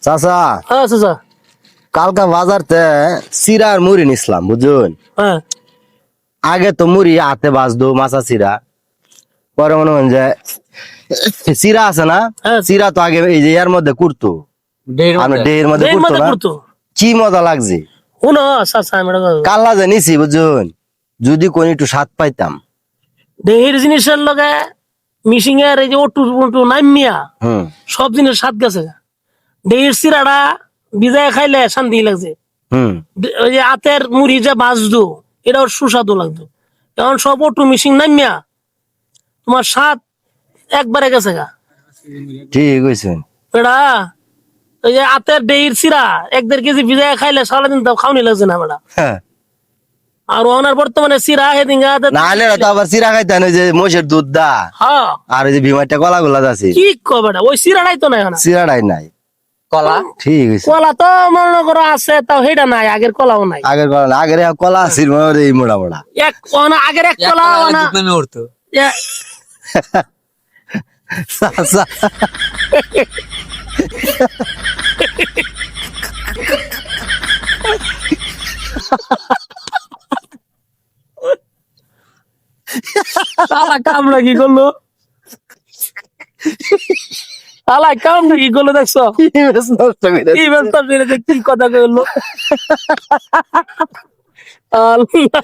চাচা হ্যাঁ চাচা। কালকা বাজারতে চিরা আর মুড়ি নিছিলাম বুঝুন। হ্যাঁ আগে তো মুড়ি হাতে বাজতো মাছা চিরা, পরে মনে হয় যে চিরা আছে না, হ্যাঁ। চিরা তো আগে এই যে এর মধ্যে কুড়তো, আমরা ডের মধ্যে দেহের কুড়তো মধ্যে না, করতো। কি মজা লাগছে। শুনো চাচা আমি একটা কথা বলি। কাল্লা যে নিছি বুঝুন, যদি কোন একটু স্বাদ পাইতাম। দেহের জিনিসের লগে মিশিং এর এই যে ওটু নাইমিয়া হুম সব জিনিস স্বাদ গেছে। দেহের সিরাটা ভিজায় খাইলে শান্তি লাগছে। হুম ওই যে আতের মুড়ি যে বাজতো এটা ওর সুস্বাদু লাগতো। এখন সব ওটু মিশিং নাইমিয়া তোমার স্বাদ একবারে গেছে গা। ঠিক হয়েছে। এটা ওই যে আতের দেহির সিরা 1-1.5 কেজি ভিজায় খাইলে সারাদিন তো খাওনি লাগছে না বেটা। হ্যাঁ আর ওনার বর্তমানে সিরা হেদিঙ্গা নাহলে তো আবার চিরা খাইতেন ওই যে মোষের দুধ দা, হ্যাঁ আর ওই যে ভিমারটা কলা গুলা আছে, কি কো বেটা ওই সিরাটাই তো নাই না। চিরাটাই নাই। কলা ঠিক হয়েছে। কলা তো মনে করো আছে তাও সেটা নাই, আগের কলাও নাই। আগের কলা আগের কলা আছিল এই মোড়া মোড়া। এক আগের এক কলা না নামে উঠতো। চাচা শালা কামড়া কি করলো, শালা কামড়া কি করলো দেখছো? নষ্ট করে কি ব্যস্ত কি কথা কইলো। আল্লাহ।